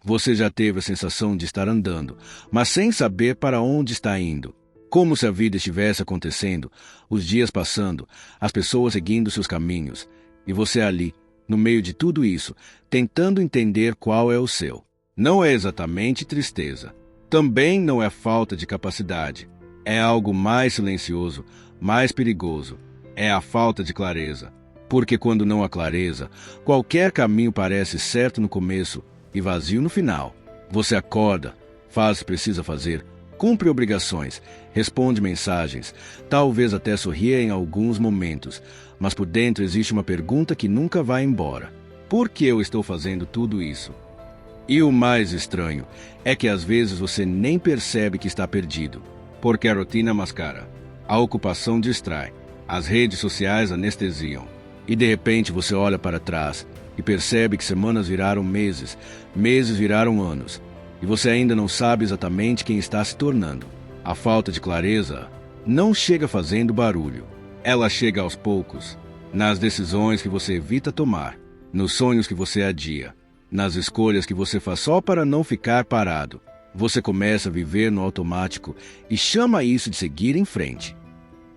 Você já teve a sensação de estar andando, mas sem saber para onde está indo. Como se a vida estivesse acontecendo, os dias passando, as pessoas seguindo seus caminhos, e você ali, no meio de tudo isso, tentando entender qual é o seu. Não é exatamente tristeza. Também não é falta de capacidade. É algo mais silencioso, mais perigoso. É a falta de clareza. Porque quando não há clareza, qualquer caminho parece certo no começo e vazio no final. Você acorda, faz o que precisa fazer, cumpre obrigações, responde mensagens, talvez até sorria em alguns momentos, mas por dentro existe uma pergunta que nunca vai embora. Por que eu estou fazendo tudo isso? E o mais estranho é que às vezes você nem percebe que está perdido, porque a rotina mascara, a ocupação distrai, as redes sociais anestesiam, e de repente você olha para trás e percebe que semanas viraram meses, meses viraram anos, e você ainda não sabe exatamente quem está se tornando. A falta de clareza não chega fazendo barulho. Ela chega aos poucos, nas decisões que você evita tomar, nos sonhos que você adia, nas escolhas que você faz só para não ficar parado. Você começa a viver no automático e chama isso de seguir em frente.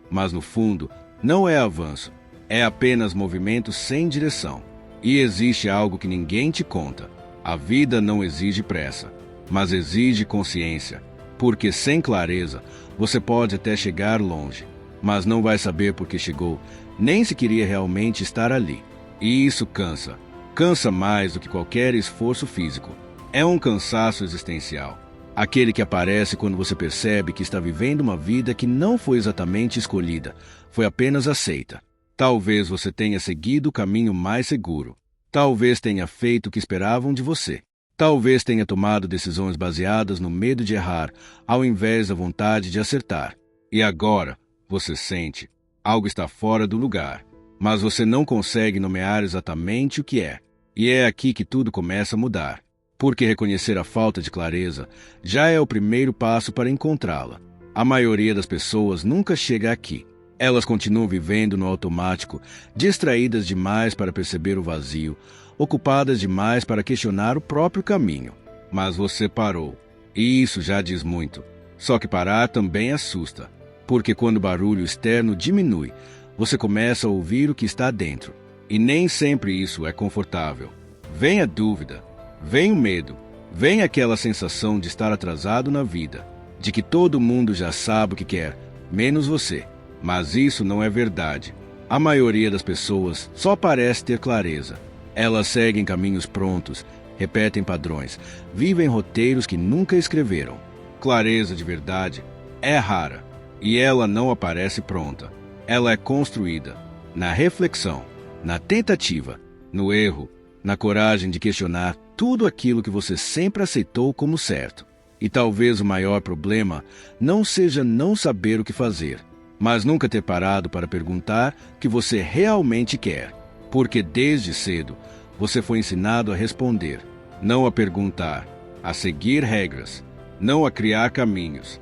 Mas no fundo, não é avanço, é apenas movimento sem direção. E existe algo que ninguém te conta. A vida não exige pressa, mas exige consciência. Porque sem clareza, você pode até chegar longe, mas não vai saber por que chegou, nem se queria realmente estar ali. E isso cansa. Cansa mais do que qualquer esforço físico. É um cansaço existencial. Aquele que aparece quando você percebe que está vivendo uma vida que não foi exatamente escolhida, foi apenas aceita. Talvez você tenha seguido o caminho mais seguro. Talvez tenha feito o que esperavam de você. Talvez tenha tomado decisões baseadas no medo de errar, ao invés da vontade de acertar. E agora, você sente, algo está fora do lugar, mas você não consegue nomear exatamente o que é. E é aqui que tudo começa a mudar. Porque reconhecer a falta de clareza já é o primeiro passo para encontrá-la. A maioria das pessoas nunca chega aqui. Elas continuam vivendo no automático, distraídas demais para perceber o vazio, ocupadas demais para questionar o próprio caminho. Mas você parou. E isso já diz muito. Só que parar também assusta. Porque quando o barulho externo diminui, você começa a ouvir o que está dentro. E nem sempre isso é confortável. Vem a dúvida, vem o medo, vem aquela sensação de estar atrasado na vida, de que todo mundo já sabe o que quer, menos você. Mas isso não é verdade. A maioria das pessoas só parece ter clareza. Elas seguem caminhos prontos, repetem padrões, vivem roteiros que nunca escreveram. Clareza de verdade é rara, e ela não aparece pronta. Ela é construída na reflexão, na tentativa, no erro, na coragem de questionar tudo aquilo que você sempre aceitou como certo. E talvez o maior problema não seja não saber o que fazer, mas nunca ter parado para perguntar o que você realmente quer. Porque desde cedo, você foi ensinado a responder, não a perguntar, a seguir regras, não a criar caminhos,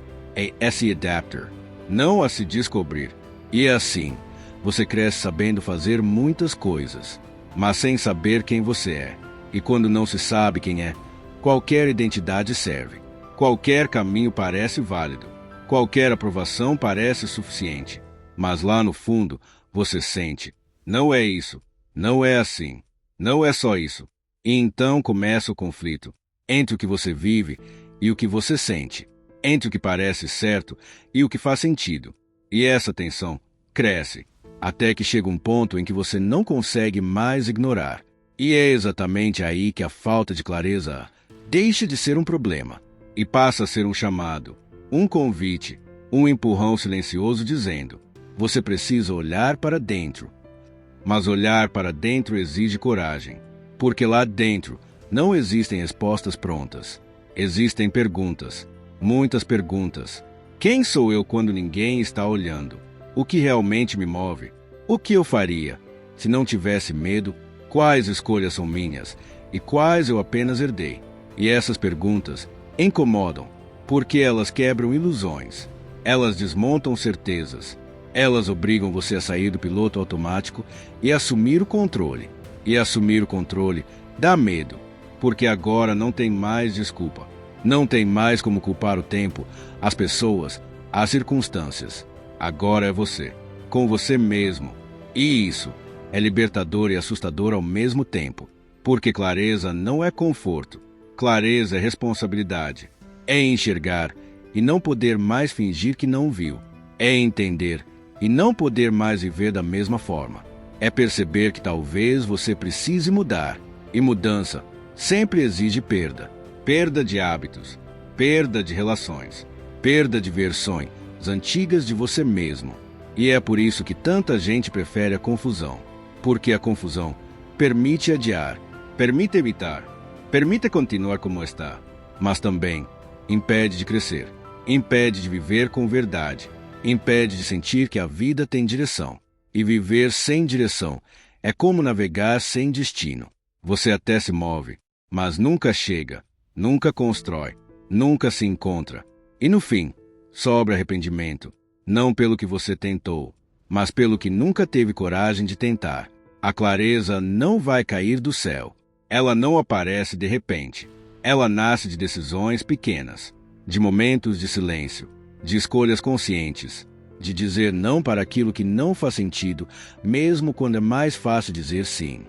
a se adaptar, não a se descobrir. E assim, você cresce sabendo fazer muitas coisas, mas sem saber quem você é. E quando não se sabe quem é, qualquer identidade serve. Qualquer caminho parece válido. Qualquer aprovação parece suficiente. Mas lá no fundo, você sente, não é isso, não é assim, não é só isso. E então começa o conflito entre o que você vive e o que você sente, entre o que parece certo e o que faz sentido. E essa tensão cresce, até que chega um ponto em que você não consegue mais ignorar. E é exatamente aí que a falta de clareza deixa de ser um problema e passa a ser um chamado, um convite, um empurrão silencioso dizendo: você precisa olhar para dentro. Mas olhar para dentro exige coragem, porque lá dentro não existem respostas prontas. Existem perguntas, muitas perguntas. Quem sou eu quando ninguém está olhando? O que realmente me move? O que eu faria se não tivesse medo? Quais escolhas são minhas e quais eu apenas herdei? E essas perguntas incomodam, porque elas quebram ilusões, elas desmontam certezas, elas obrigam você a sair do piloto automático e assumir o controle. E assumir o controle dá medo, porque agora não tem mais desculpa. Não tem mais como culpar o tempo, as pessoas, as circunstâncias. Agora é você, com você mesmo. E isso é libertador e assustador ao mesmo tempo, porque clareza não é conforto. Clareza é responsabilidade. É enxergar e não poder mais fingir que não viu. É entender e não poder mais viver da mesma forma. É perceber que talvez você precise mudar. E mudança sempre exige perda. Perda de hábitos, perda de relações, perda de versões antigas de você mesmo. E é por isso que tanta gente prefere a confusão. Porque a confusão permite adiar, permite evitar, permite continuar como está, mas também impede de crescer, impede de viver com verdade, impede de sentir que a vida tem direção. E viver sem direção é como navegar sem destino. Você até se move, mas nunca chega, nunca constrói, nunca se encontra. E no fim, sobra arrependimento, não pelo que você tentou, mas pelo que nunca teve coragem de tentar. A clareza não vai cair do céu. Ela não aparece de repente. Ela nasce de decisões pequenas, de momentos de silêncio, de escolhas conscientes, de dizer não para aquilo que não faz sentido, mesmo quando é mais fácil dizer sim.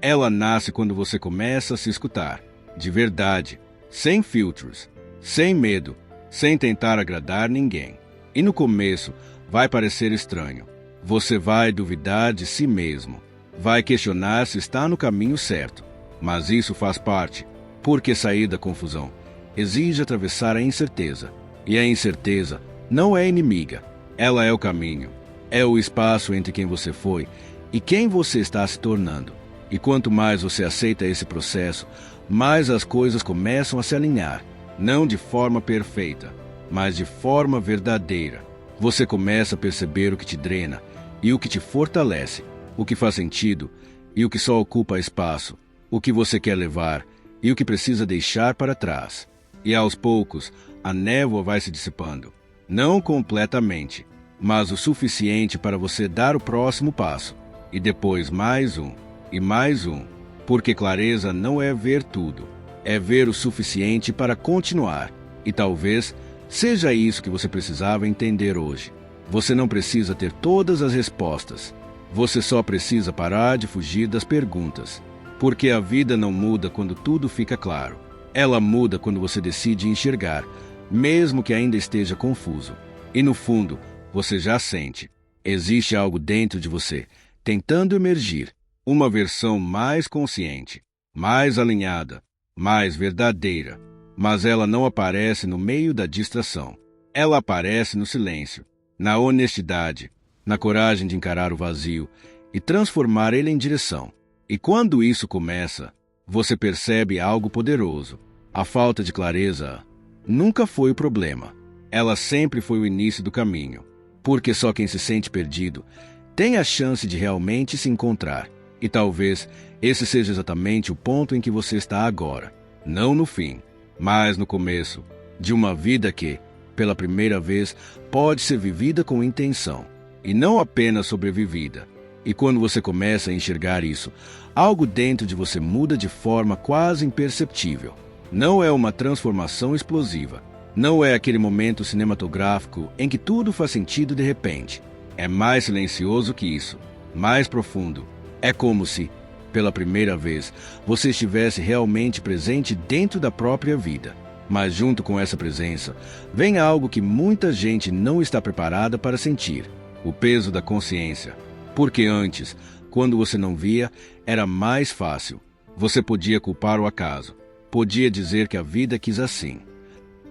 Ela nasce quando você começa a se escutar, de verdade, sem filtros, sem medo, sem tentar agradar ninguém. E no começo vai parecer estranho. Você vai duvidar de si mesmo, vai questionar se está no caminho certo. Mas isso faz parte, porque sair da confusão exige atravessar a incerteza. E a incerteza não é inimiga, ela é o caminho, é o espaço entre quem você foi e quem você está se tornando. E quanto mais você aceita esse processo, mais as coisas começam a se alinhar, não de forma perfeita, mas de forma verdadeira. Você começa a perceber o que te drena e o que te fortalece, o que faz sentido e o que só ocupa espaço, o que você quer levar e o que precisa deixar para trás. E aos poucos, a névoa vai se dissipando. Não completamente, mas o suficiente para você dar o próximo passo. E depois mais um, e mais um. Porque clareza não é ver tudo, é ver o suficiente para continuar. E talvez seja isso que você precisava entender hoje. Você não precisa ter todas as respostas. Você só precisa parar de fugir das perguntas. Porque a vida não muda quando tudo fica claro. Ela muda quando você decide enxergar, mesmo que ainda esteja confuso. E no fundo, você já sente. Existe algo dentro de você, tentando emergir. Uma versão mais consciente, mais alinhada, mais verdadeira. Mas ela não aparece no meio da distração. Ela aparece no silêncio, na honestidade, na coragem de encarar o vazio e transformar ele em direção. E quando isso começa, você percebe algo poderoso. A falta de clareza nunca foi o problema. Ela sempre foi o início do caminho. Porque só quem se sente perdido tem a chance de realmente se encontrar. E talvez esse seja exatamente o ponto em que você está agora. Não no fim, mas no começo de uma vida que, pela primeira vez, pode ser vivida com intenção. E não apenas sobrevivida. E quando você começa a enxergar isso, algo dentro de você muda de forma quase imperceptível. Não é uma transformação explosiva. Não é aquele momento cinematográfico em que tudo faz sentido de repente. É mais silencioso que isso, mais profundo. É como se, pela primeira vez, você estivesse realmente presente dentro da própria vida. Mas junto com essa presença, vem algo que muita gente não está preparada para sentir: o peso da consciência. Porque antes, quando você não via, era mais fácil. Você podia culpar o acaso. Podia dizer que a vida quis assim.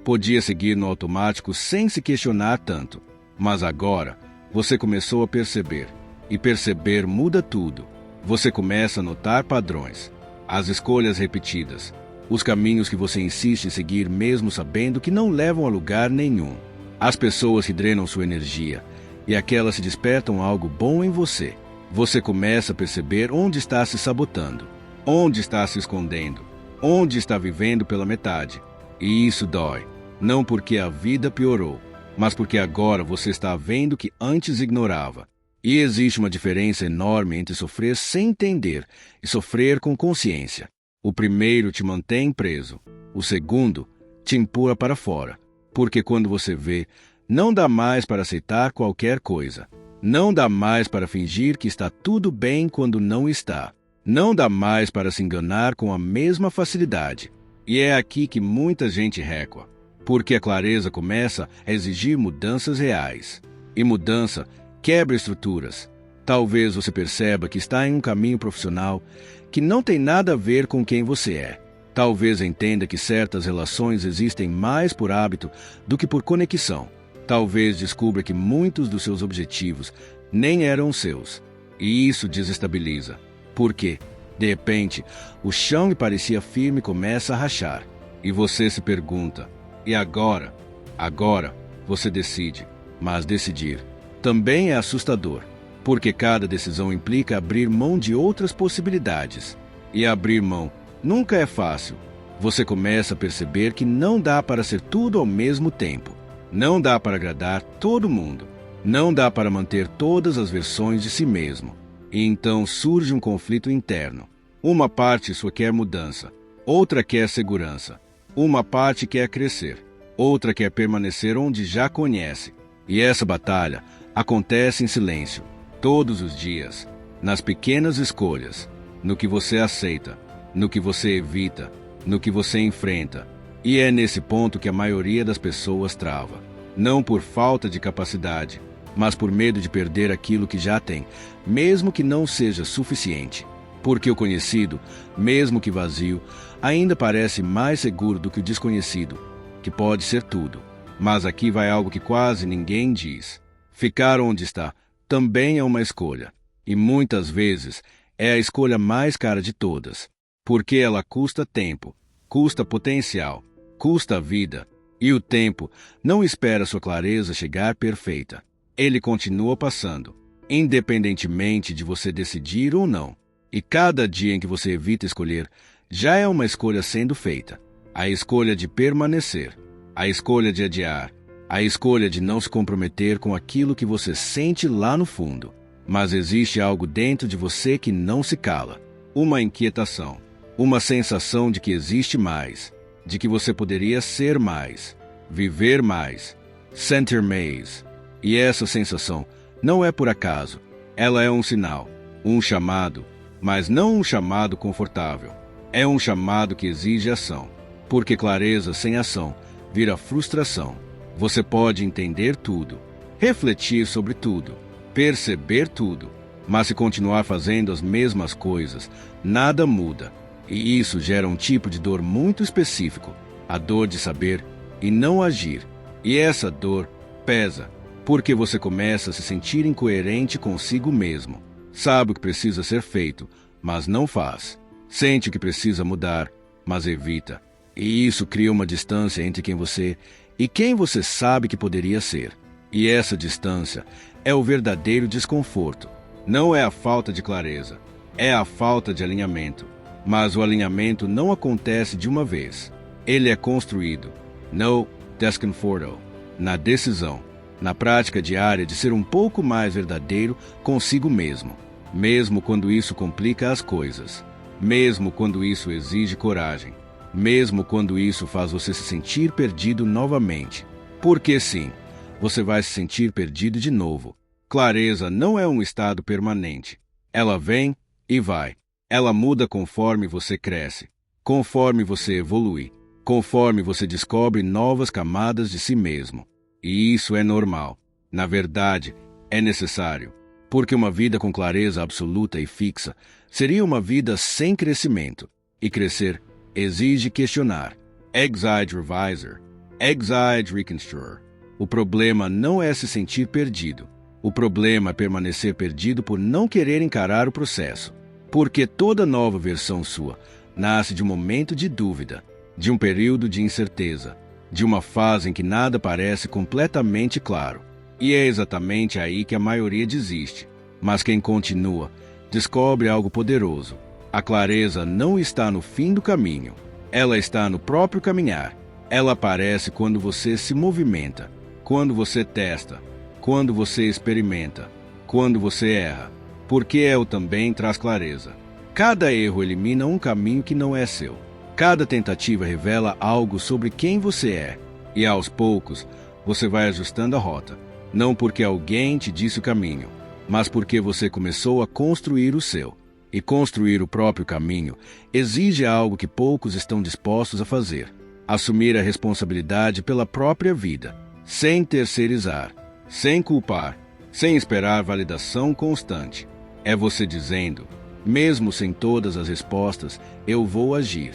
Podia seguir no automático sem se questionar tanto. Mas agora, você começou a perceber. E perceber muda tudo. Você começa a notar padrões, as escolhas repetidas, os caminhos que você insiste em seguir mesmo sabendo que não levam a lugar nenhum. As pessoas que drenam sua energia e aquelas que despertam algo bom em você. Você começa a perceber onde está se sabotando, onde está se escondendo, onde está vivendo pela metade. E isso dói, não porque a vida piorou, mas porque agora você está vendo o que antes ignorava. E existe uma diferença enorme entre sofrer sem entender e sofrer com consciência. O primeiro te mantém preso. O segundo te empurra para fora. Porque quando você vê, não dá mais para aceitar qualquer coisa. Não dá mais para fingir que está tudo bem quando não está. Não dá mais para se enganar com a mesma facilidade. E é aqui que muita gente recua. Porque a clareza começa a exigir mudanças reais. E mudança quebra estruturas. Talvez você perceba que está em um caminho profissional que não tem nada a ver com quem você é. Talvez entenda que certas relações existem mais por hábito do que por conexão. Talvez descubra que muitos dos seus objetivos nem eram seus. E isso desestabiliza. Porque, de repente, o chão que parecia firme começa a rachar. E você se pergunta, e agora? Agora, você decide. Mas decidir também é assustador. Porque cada decisão implica abrir mão de outras possibilidades. E abrir mão nunca é fácil. Você começa a perceber que não dá para ser tudo ao mesmo tempo. Não dá para agradar todo mundo. Não dá para manter todas as versões de si mesmo. E então surge um conflito interno. Uma parte só quer mudança. Outra quer segurança. Uma parte quer crescer. Outra quer permanecer onde já conhece. E essa batalha acontece em silêncio. Todos os dias, nas pequenas escolhas, no que você aceita, no que você evita, no que você enfrenta. E é nesse ponto que a maioria das pessoas trava. Não por falta de capacidade, mas por medo de perder aquilo que já tem, mesmo que não seja suficiente. Porque o conhecido, mesmo que vazio, ainda parece mais seguro do que o desconhecido, que pode ser tudo. Mas aqui vai algo que quase ninguém diz. Ficar onde está também é uma escolha, e muitas vezes é a escolha mais cara de todas, porque ela custa tempo, custa potencial, custa vida, e o tempo não espera sua clareza chegar perfeita. Ele continua passando, independentemente de você decidir ou não, e cada dia em que você evita escolher, já é uma escolha sendo feita, a escolha de permanecer, a escolha de adiar, a escolha de não se comprometer com aquilo que você sente lá no fundo. Mas existe algo dentro de você que não se cala. Uma inquietação. Uma sensação de que existe mais. De que você poderia ser mais. Viver mais. Sentir mais. E essa sensação não é por acaso. Ela é um sinal. Um chamado. Mas não um chamado confortável. É um chamado que exige ação. Porque clareza sem ação vira frustração. Você pode entender tudo, refletir sobre tudo, perceber tudo, mas se continuar fazendo as mesmas coisas, nada muda. E isso gera um tipo de dor muito específico, a dor de saber e não agir. E essa dor pesa, porque você começa a se sentir incoerente consigo mesmo. Sabe o que precisa ser feito, mas não faz. Sente que precisa mudar, mas evita. E isso cria uma distância entre quem você e quem você sabe que poderia ser. E essa distância é o verdadeiro desconforto. Não é a falta de clareza, é a falta de alinhamento. Mas o alinhamento não acontece de uma vez. Ele é construído, no desconforto, na decisão, na prática diária de ser um pouco mais verdadeiro consigo mesmo. Mesmo quando isso complica as coisas. Mesmo quando isso exige coragem. Mesmo quando isso faz você se sentir perdido novamente. Porque sim, você vai se sentir perdido de novo. Clareza não é um estado permanente. Ela vem e vai. Ela muda conforme você cresce, conforme você evolui, conforme você descobre novas camadas de si mesmo. E isso é normal. Na verdade, é necessário. Porque uma vida com clareza absoluta e fixa seria uma vida sem crescimento. E crescer exige questionar. Exige revisor. Exige reconstruir. O problema não é se sentir perdido. O problema é permanecer perdido por não querer encarar o processo. Porque toda nova versão sua nasce de um momento de dúvida, de um período de incerteza, de uma fase em que nada parece completamente claro. E é exatamente aí que a maioria desiste. Mas quem continua, descobre algo poderoso. A clareza não está no fim do caminho. Ela está no próprio caminhar. Ela aparece quando você se movimenta, quando você testa, quando você experimenta, quando você erra. Porque ela também traz clareza. Cada erro elimina um caminho que não é seu. Cada tentativa revela algo sobre quem você é. E aos poucos, você vai ajustando a rota. Não porque alguém te disse o caminho, mas porque você começou a construir o seu. E construir o próprio caminho exige algo que poucos estão dispostos a fazer: assumir a responsabilidade pela própria vida, sem terceirizar, sem culpar, sem esperar validação constante. É você dizendo: mesmo sem todas as respostas, eu vou agir.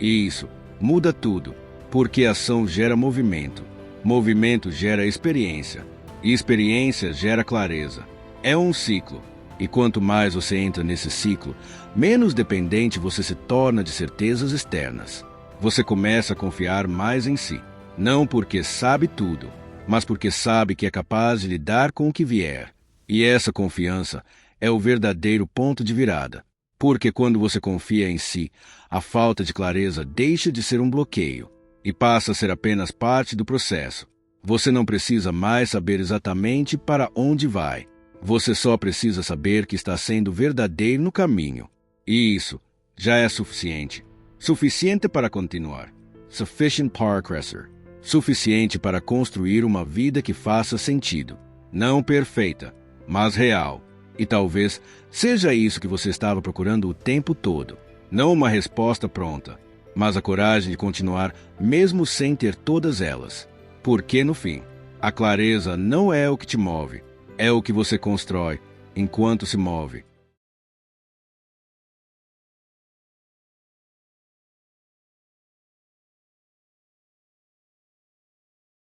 E isso muda tudo, porque ação gera movimento, movimento gera experiência, e experiência gera clareza. É um ciclo, e quanto mais você entra nesse ciclo, menos dependente você se torna de certezas externas. Você começa a confiar mais em si, não porque sabe tudo, mas porque sabe que é capaz de lidar com o que vier. E essa confiança é o verdadeiro ponto de virada. Porque quando você confia em si, a falta de clareza deixa de ser um bloqueio e passa a ser apenas parte do processo. Você não precisa mais saber exatamente para onde vai. Você só precisa saber que está sendo verdadeiro no caminho. E isso já é suficiente. Suficiente para continuar. Sufficient progressor. Suficiente para construir uma vida que faça sentido. Não perfeita, mas real. E talvez seja isso que você estava procurando o tempo todo. Não uma resposta pronta, mas a coragem de continuar mesmo sem ter todas elas. Porque, no fim, a clareza não é o que te move, é o que você constrói enquanto se move.